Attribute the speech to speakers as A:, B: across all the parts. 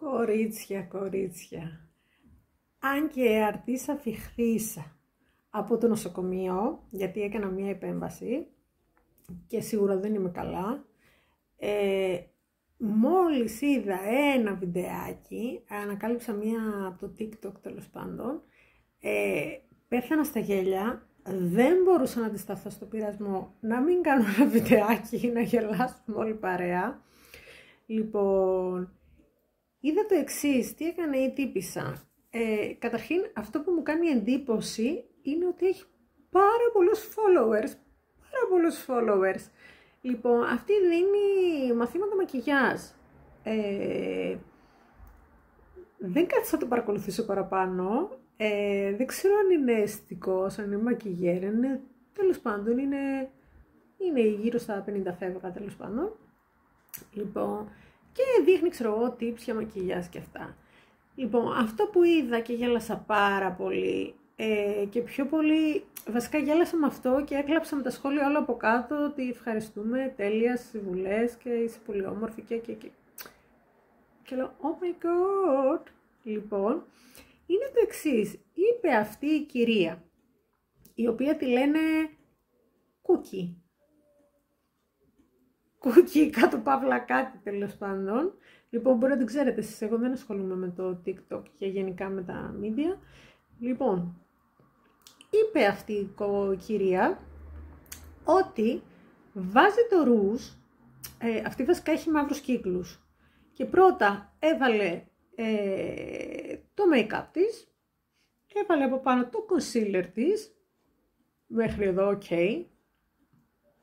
A: Κορίτσια, κορίτσια. Αν και αρτίσα φιχθήσα από το νοσοκομείο, γιατί έκανα μια επέμβαση και σίγουρα δεν είμαι καλά, μόλις είδα ένα βιντεάκι, ανακάλυψα μία από το TikTok τέλος πάντων, πέθανα στα γέλια, δεν μπορούσα να αντισταθώ στο πειρασμό να μην κάνω ένα βιντεάκι, να γελάσουμε όλη παρέα. Λοιπόν, είδα το εξής, τι έκανε η τύπισσα. Καταρχήν, αυτό που μου κάνει εντύπωση είναι ότι έχει πάρα πολλούς followers. Λοιπόν, αυτή δίνει μαθήματα μακιγιάζ. Δεν κάθισα να το παρακολουθήσω παραπάνω. Δεν ξέρω αν είναι αισθητικός, αν είναι μακιγέρ, τέλος πάντων είναι γύρω στα 50 φεύγα τέλος πάντων. Λοιπόν, και δείχνει, ξέρω εγώ, tips για μακιγιάζ και αυτά. Λοιπόν, αυτό που είδα και γέλασα πάρα πολύ και πιο πολύ, βασικά γέλασα με αυτό και έκλαψα με τα σχόλια όλα από κάτω ότι ευχαριστούμε, τέλεια συμβουλές και είσαι πολύ όμορφη και λέω, oh my god. Λοιπόν, είναι το εξής, είπε αυτή η κυρία, η οποία τη λένε Κούκι, κάτω παύλα κάτι τέλος πάντων. Λοιπόν, μπορεί να την ξέρετε εσείς, εγώ δεν ασχολούμαι με το TikTok και γενικά με τα media. Λοιπόν, είπε αυτή η κυρία ότι βάζει το ρούζ, αυτή βασικά έχει μαύρους κύκλους, και πρώτα έβαλε το make-up της, έβαλε από πάνω το concealer της, μέχρι εδώ ok,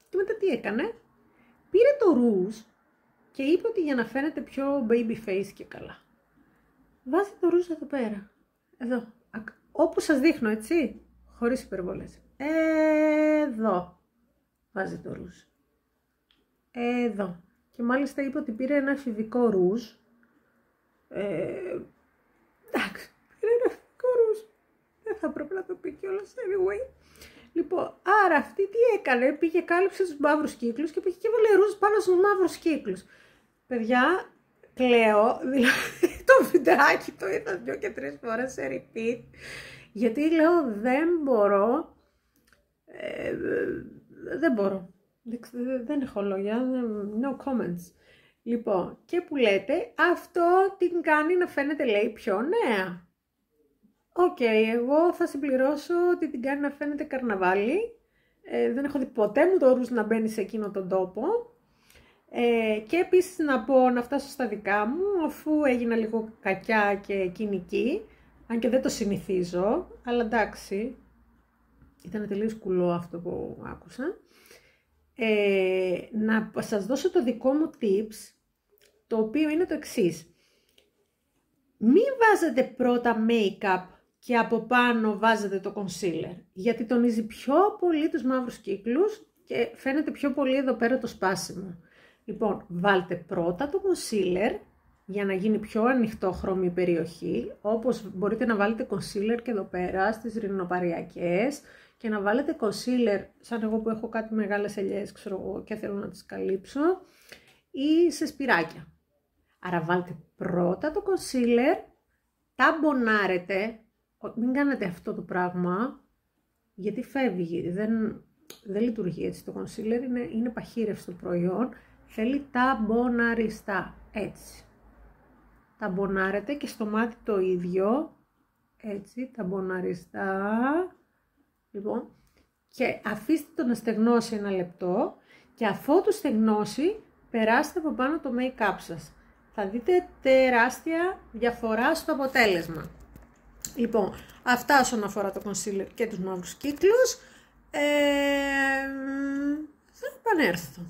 A: και μετά τι έκανε, πήρε το ρούζ και είπε ότι για να φαίνεται πιο baby face και καλά, βάζει το ρούζ εδώ πέρα, εδώ, όπως σας δείχνω, έτσι, χωρίς υπερβολές, εδώ βάζει το ρούζ, εδώ, και μάλιστα είπε ότι πήρε ένα εφηβικό ρούζ, εντάξει, πήρε ένα εφηβικό ρούζ, δεν θα πρέπει να το πει κιόλας, anyway. Λοιπόν, άρα αυτή τι έκανε, πήγε, κάλυψε τους μαύρους κύκλους και πήγε και έβαλε ρούζ πάνω στους μαύρους κύκλους. Παιδιά, κλαίω, δηλαδή το βιντεάκι το είδα 2 και 3 φορές σε repeat, γιατί λέω δεν μπορώ, δεν έχω λόγια, no comments. Λοιπόν, και που λέτε, αυτό την κάνει να φαίνεται, λέει, πιο νέα. Οκ, εγώ θα συμπληρώσω ότι την κάνει να φαίνεται καρναβάλι. Δεν έχω δει ποτέ μου το ρούζ να μπαίνει σε εκείνο τον τόπο. Και επίσης να πω, να φτάσω στα δικά μου, αφού έγινα λίγο κακιά και κοινική, αν και δεν το συνηθίζω, αλλά εντάξει, ήταν τελείως κουλό αυτό που άκουσα. Να σας δώσω το δικό μου tips, το οποίο είναι το εξής. Μην βάζετε πρώτα make-up και από πάνω βάζετε το concealer, γιατί τονίζει πιο πολύ τους μαύρους κύκλους και φαίνεται πιο πολύ εδώ πέρα το σπάσιμο. Λοιπόν, βάλτε πρώτα το concealer για να γίνει πιο ανοιχτόχρωμη η περιοχή, όπως μπορείτε να βάλετε concealer και εδώ πέρα στις ρινοπαριακές και να βάλετε concealer, σαν εγώ που έχω κάτι μεγάλες ελιές, ξέρω εγώ, και θέλω να τις καλύψω, ή σε σπυράκια. Άρα βάλτε πρώτα το concealer, ταμπονάρετε, μην κάνετε αυτό το πράγμα, γιατί φεύγει, δεν λειτουργεί έτσι το concealer, είναι παχύρευστο προϊόν, θέλει ταμποναριστά, έτσι. Ταμπονάρετε και στο μάτι το ίδιο, έτσι, ταμποναριστά, λοιπόν, και αφήστε το να στεγνώσει 1 λεπτό και αφού το στεγνώσει, περάστε από πάνω το make-up σας. Θα δείτε τεράστια διαφορά στο αποτέλεσμα. Λοιπόν, αυτά όσον αφορά το concealer και τους μαύρους κύκλους. Θα επανέλθω.